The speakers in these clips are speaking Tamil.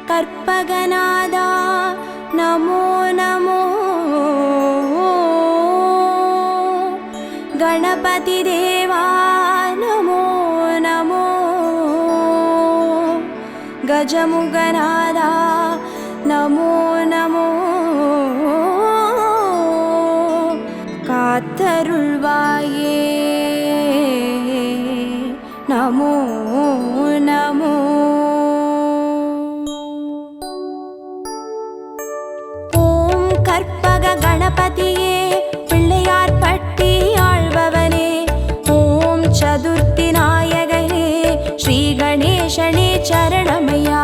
கற்பகநாதா நமோ நமோ. கணபதி தேவா நமோ நமோ. கஜமுகநாதா நமோ நமோ. காத்தருள்வாயே நமோ நமோ. ஓம் கற்பக கணபதியே பிள்ளையார் பட்டி ஆழ்பவனே. ஓம் சதுர்த்தி நாயகனே ஸ்ரீ கணேசனே சரணமையா.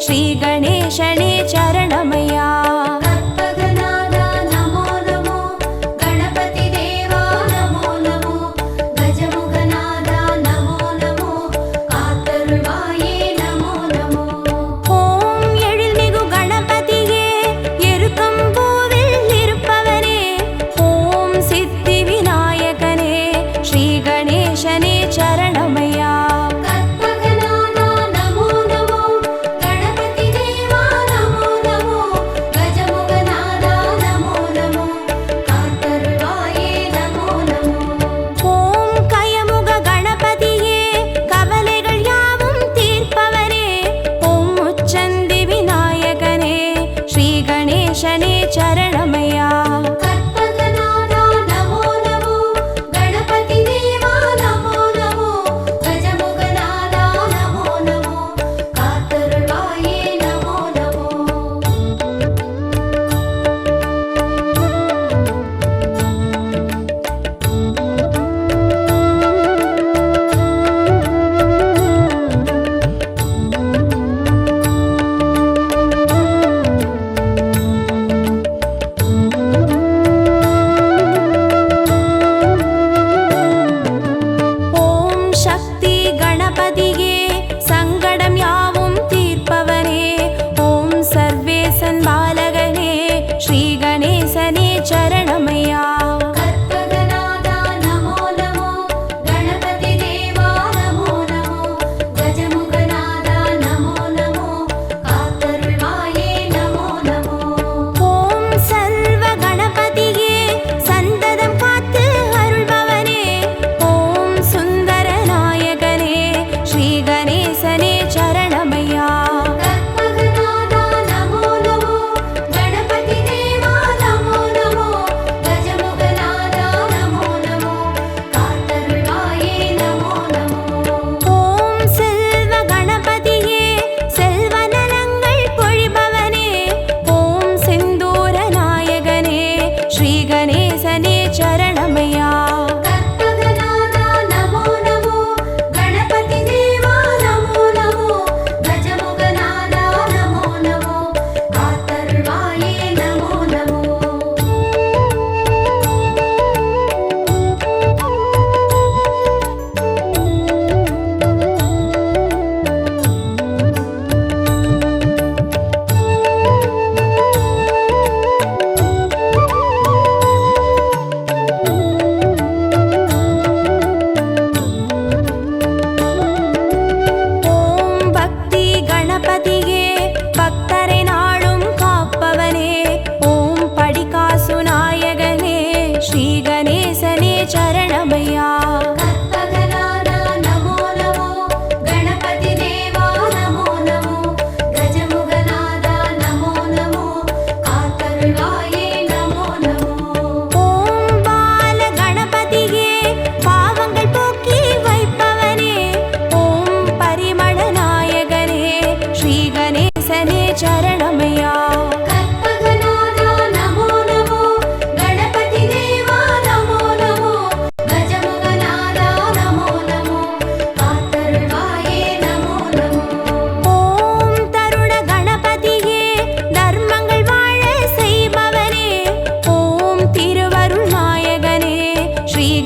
ஸ்ரீ கணேசனே சரணமையா. கற்பகநாதா நமோ நமோ. கணபதி தேவா நமோ நமோ. கஜமுகநாதா நமோ நமோ. காத்தருள்வாயே நமோ நமோ. ஓம் எழில்மிகு கணபதியே எருக்கம்பூவில் இருப்பவனே. ஓம் சித்தி விநாயகனே ஸ்ரீ கணேசனே சரணமையா. கற்பகநாதா நமோ நமோ. கணபதி தேவா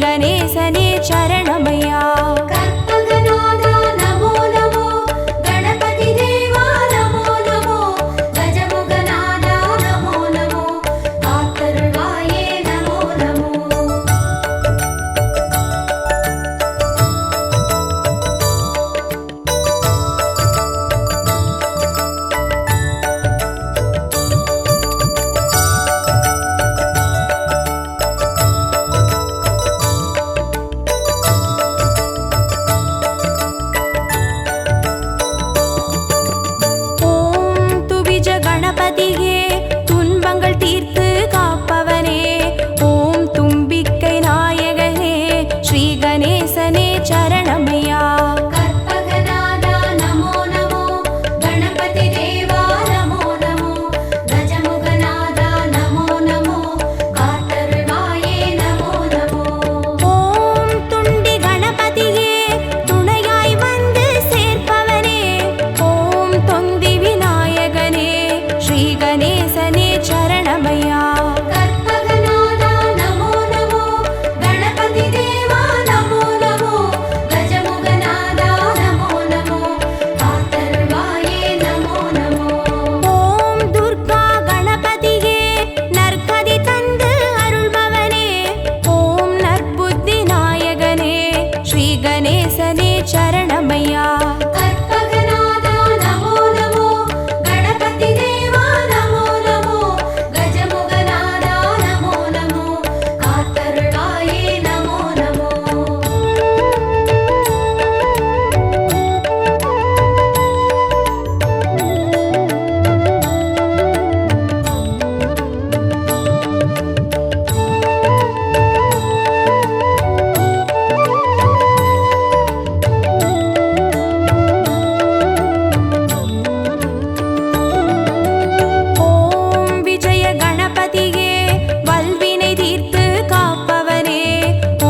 கணேசனே சரணமையா. கற்பகநாதா நமோ நமோ, கணபதி தேவா நமோ நமோ, கஜமுகநாதா நமோ நமோ, காத்தருள்வாயே நமோ நமோ. கணபதியே துன்பங்கள் தீர்த்து காப்பவனே, ஓம் தும்பிக்கை நாயகனே ஸ்ரீ கணேசனே சரணமையா. கற்பகநாதா நமோ நமோ, கணபதி தேவா நமோ நமோ, கஜமுகநாதா நமோ நமோ, காத்தருள்வாயே நமோ நமோ. ஓம் துண்டி கணபதியே துணையாய் வந்து சேர்ப்பவனே, ஓம் தொந்தி விநாயகனே ஸ்ரீ கணேசனே சரணமையா. கற்பகநாதா நமோ நமோ, கணபதி தேவா நமோ நமோ, கஜமுகநாதா நமோ நமோ, காத்தருள்வாயே நமோ நமோ. ஓம் துர்கா கணபதியே நற்கதி தந்து அருள்பவனே, ஓம் நற்புத்தி நாயகனே ஸ்ரீ கணேசனே சரணமையா. கற்பகநாதா நமோ நமோ, கணபதி தேவா நமோ நமோ, கஜமுகநாதா நமோ நமோ, காத்தருள்வாயே நமோ நமோ. ஓம் விஜய கணபதியே வல்வினை தீர்த்து காப்பவனே,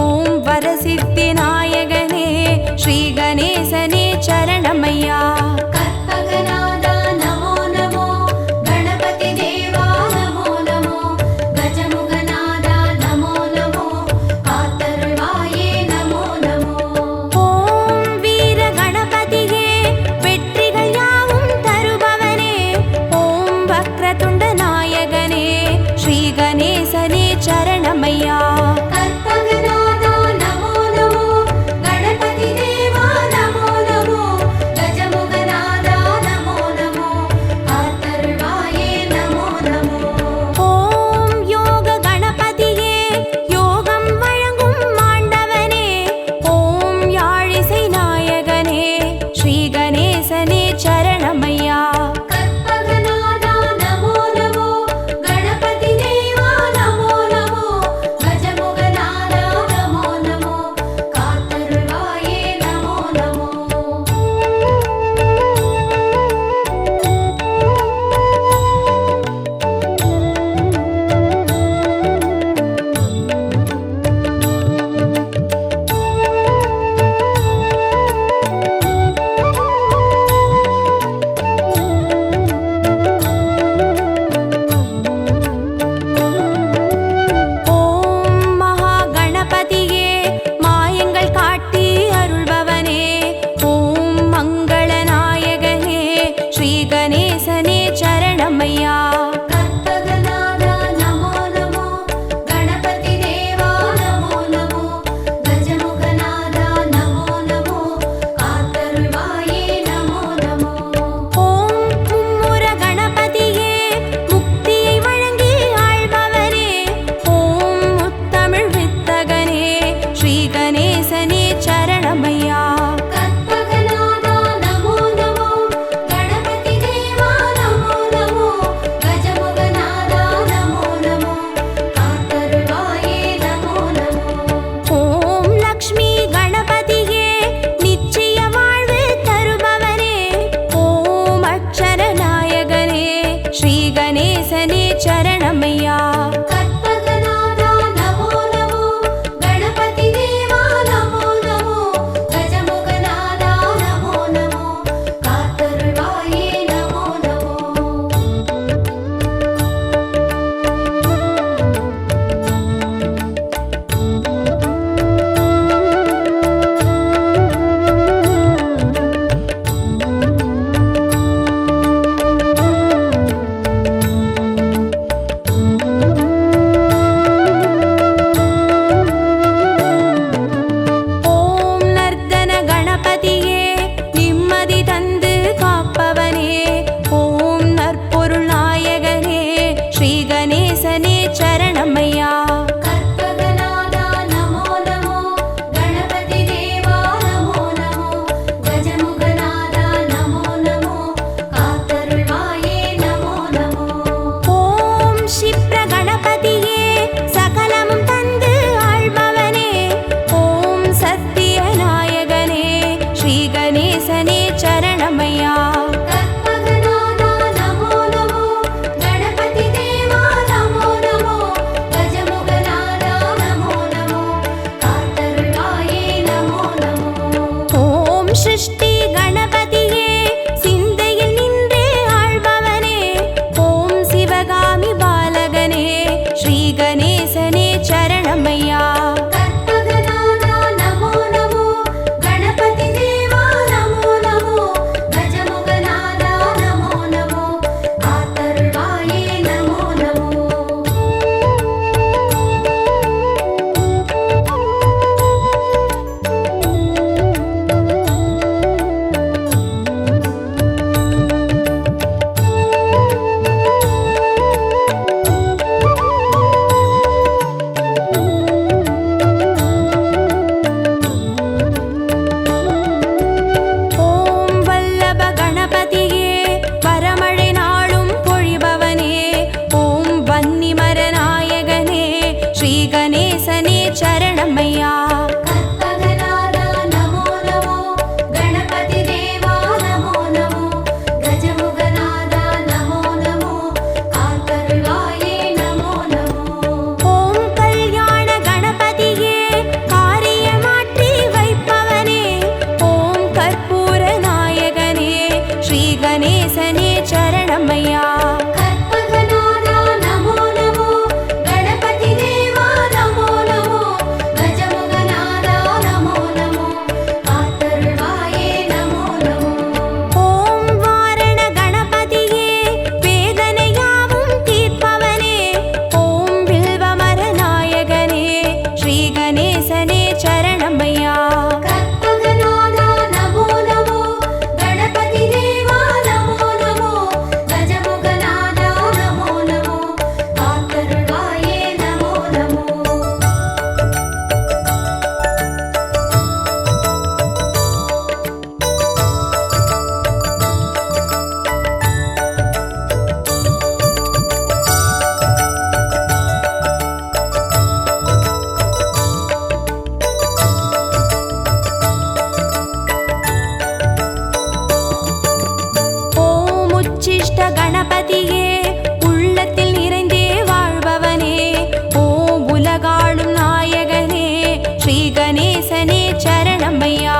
ஓம் வரசித்தி நாயகனே ஸ்ரீ கணேசனே சரணமையா. கற்பகநாதா நமோ நமோ, கணபதி தேவா நமோ நமோ, கஜமுகநாதா நமோ நமோ, காத்தருள்வாயே நமோ நமோ. ஓம் வீர கணபதியே வெற்றிகள் யாவும் தருபவனே, ஓம் வக்ரதுண்ட நாயகனே ஸ்ரீ கணேசனே சரணமையா. கற்பகநாதா நமோ நமோ, கணபதி தேவா நமோ நமோ, கஜமுகநாதா நமோ நமோ, காத்தருள்வாயே நமோ நமோ. ஓம் யோக கணபதியே யோகம் வழங்கும் ஆண்டவனே, ஓம் யாழிசை நாயகனே ஸ்ரீ கணேசனே சரணமையா. கற்பகநாதா நமோ நமோ, கணபதி தேவா நமோ நமோ, கஜமுகநாதா நமோ நமோ, காத்தருள்வாயே நமோ நமோ. ஓம் மகா கணபதியே மாயங்கள் காட்டி அருள்பவனே, ஓம் மங்கள நாயகனே ஸ்ரீ கணேசனே சரணமையா. கற்பகநாதா நமோ நமோ, கணபதி தேவா நமோ நமோ, கஜமுகநாதா நமோ நமோ, காத்தருள்வாயே நமோ நமோ. ஓம் மும்முர கணபதியே முக்தியை வழங்கி ஆள்பவனே, ஓம் முத்தமிழ் வித்தகனே ஸ்ரீ கணேசனே சரணமையா. கற்பகநாதா நமோ நமோ, கணபதி தேவா நமோ நமோ, கஜமுகநாதா நமோ நமோ, காத்தருள்வாயே நமோ நமோ. ஓம் லக்ஷ்மி கணபதியே நிச்சய வாழ்வு தருபவனே, ஓம் அக்ஷர நாயகனே ஸ்ரீ கணேசனே சரணமையா. கற்பகநாதா நமோ நமோ, கணபதி தேவா சிருஷ்டி கணபதியே சிந்தையில் நின்றே ஆழ்பவனே ஓம் சிவகாமி பாலகனே ஸ்ரீ கணேசனே சரணமையா சரணமையா கணபதியே உள்ளத்தில் நிறைந்தே வாழ்பவனே ஓம் உலகாளும் நாயகனே ஸ்ரீ கணேசனே சரணமையா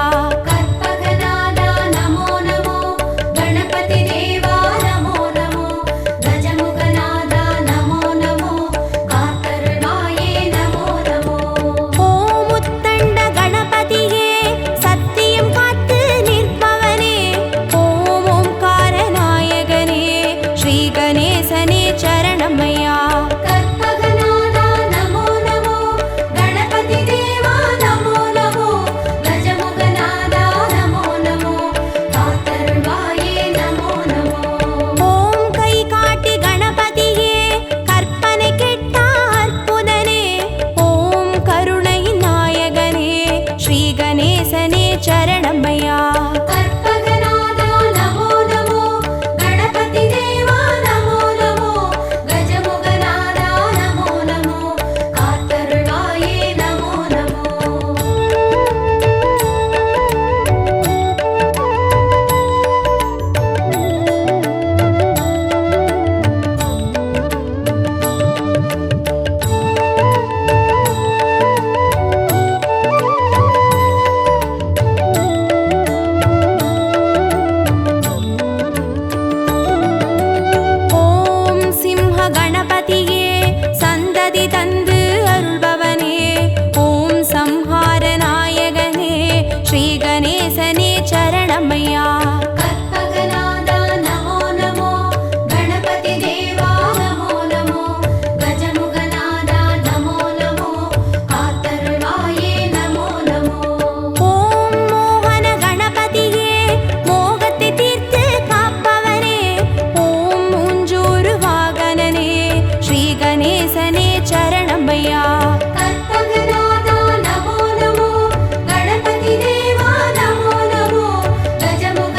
கற்பகநாதா நமோ நமோ கணபதி தேவா நமோ நமோ கஜமுக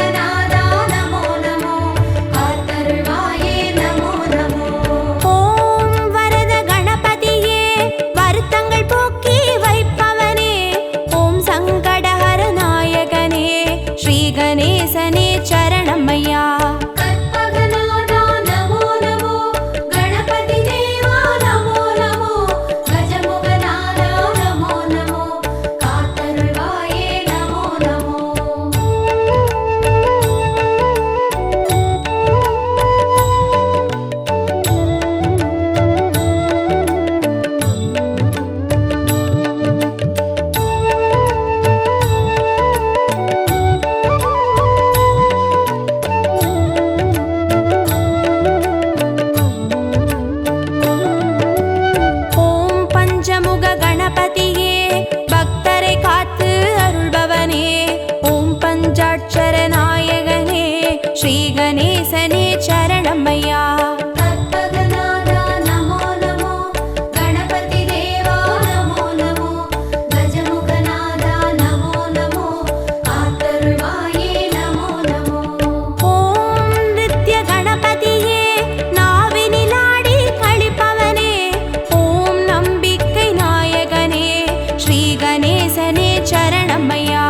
சரணமையா.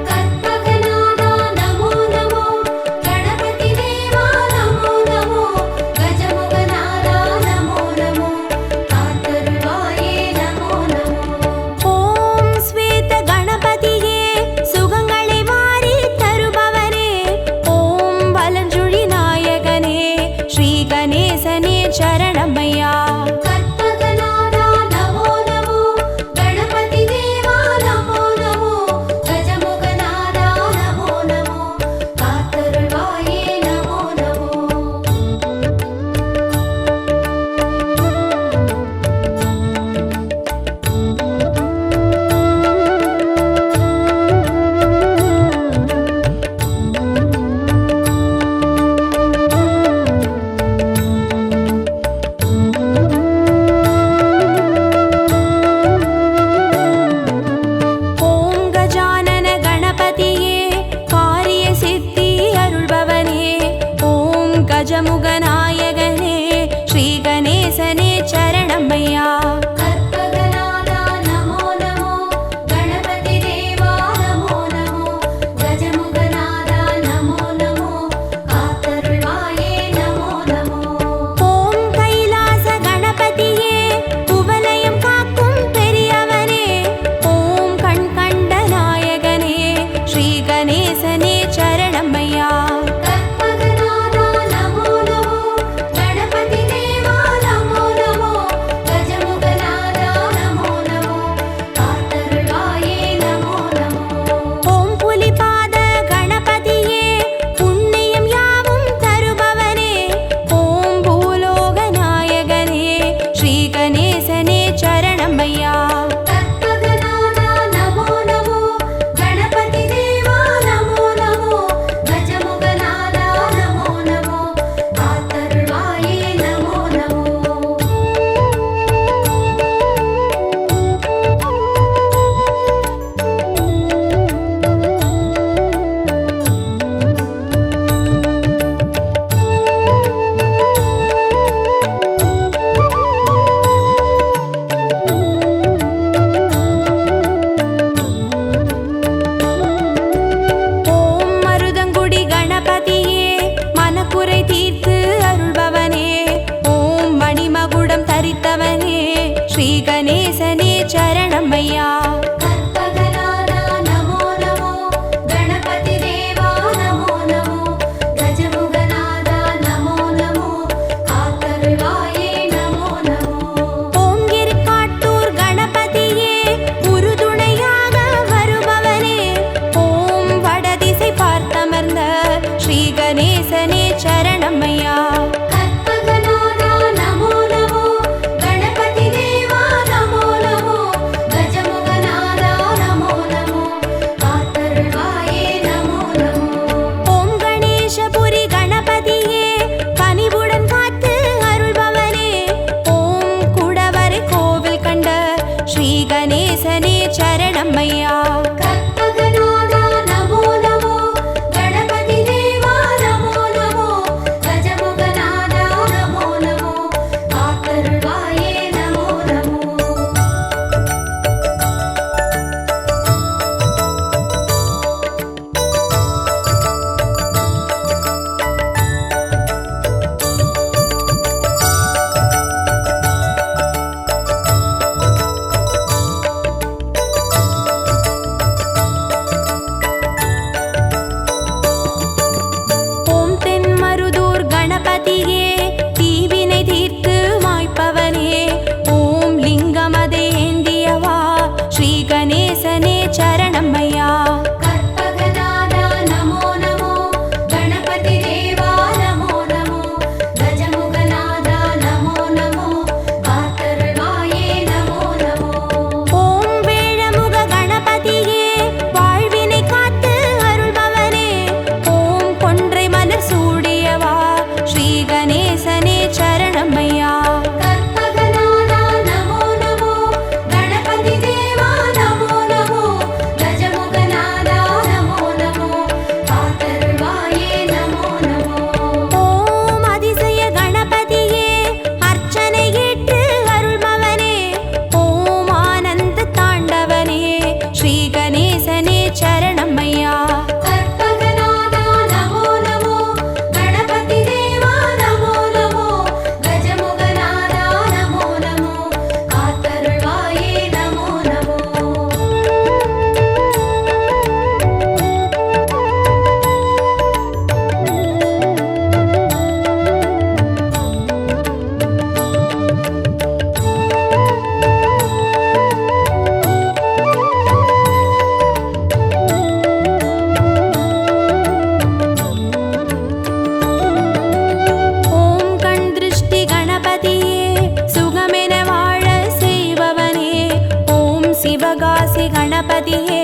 கற்பகநாதா நமோ நமோ, கணபதி தேவா நமோ நமோ, கஜமுகநாதா நமோ நமோ, காத்தருள்வாயே நமோ நமோ. ஓம் ஸ்வேத கணபதியே சுகங்களை வாரி தருபவனே, ஓம் வலஞ்சுழி நாயகனே ஸ்ரீ கணேசனே சரணமையா. கற்பகநாதா நமோ நமோ, கணபதி தேவா நமோ நமோ, गणपतिये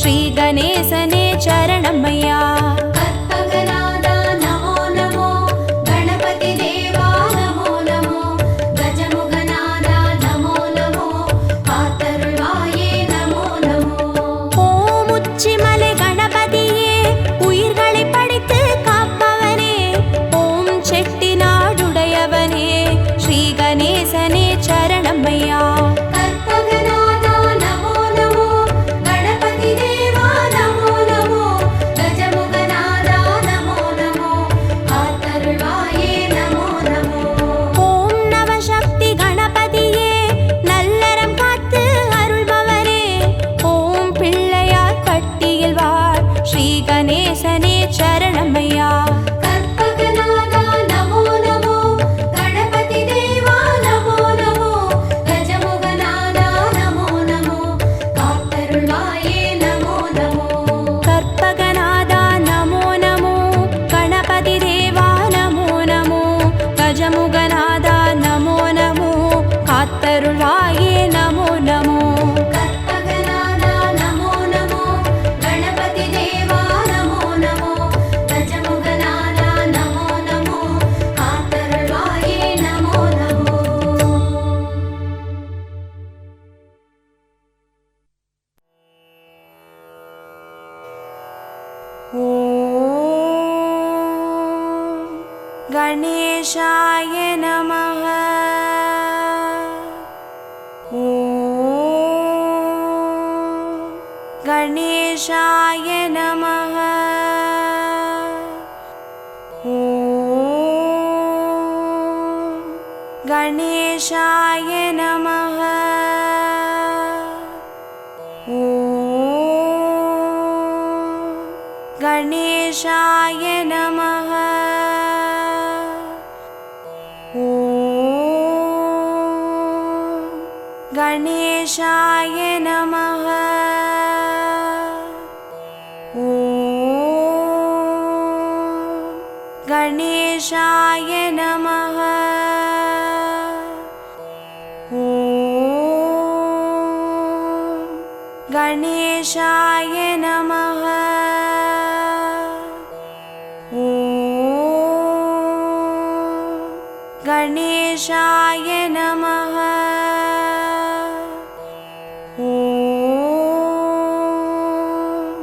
श्रीगणेशने चरणमय्या கற்பகநாதா நமோ நமோ கணபதி தேவா நமோ நமோ கஜமுகநாதா நமோ நமோ காத்தருள்வாயே நமோ நமோ ஓம் உச்சிமலை கணபதியே உயிர்களை படைத்து காப்பவனே ஓம் செட்டிநாடுடையவனே ஸ்ரீகணேசனே சரணமய்யா கற்பகநாதா நமோ நமோ கணபதி தேவா நமோ நமோ கஜமுகநாதா நமோ நமோ காத்தருள்வாயே நமோ நமோ ஓம் நவசக்தி கணபதியே நல்லறம் காத்து அருள்பவரே ஓம் பிள்ளையார் பட்டியில் வாழ் ஸ்ரீகணேசனே சரணமய்யா கற்பகநாதா நமோ நமோ கணபதி தேவா நமோ நமோ கஜமுகநாதா நமோ நமோ காத்தருள்வாயே நமோ நமோ கற்பகநாதா நமோ நமோ கணபதி தேவா நமோ நமோ கஜமுகநாதா நமோ நமோ காத்தருள்வாயே நமோ நமோ கற்பகநாதா நமோ நமோ கணபதி தேவா நமோ நமோ கஜமுகநாதா நமோ நமோ காத்தருள்வாயே நமோ நமோ ஓம் கணேசாய நமः ஓம் கணேசாய நமः ஓம் கணேசாய நமः ஓம் கணேசாய நமः ஓம் கணேசாய நமः ஓம் கணேசாய நமः ஓம் கணேசாய நமः ஓம் கணேசாய நமः ஓம்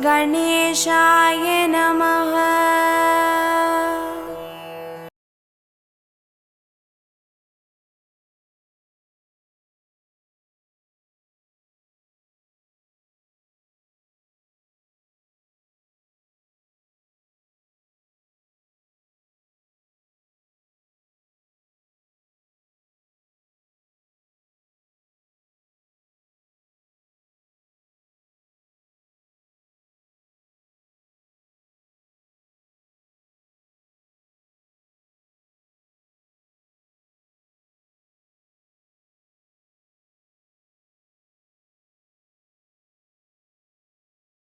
கணேசாய நமः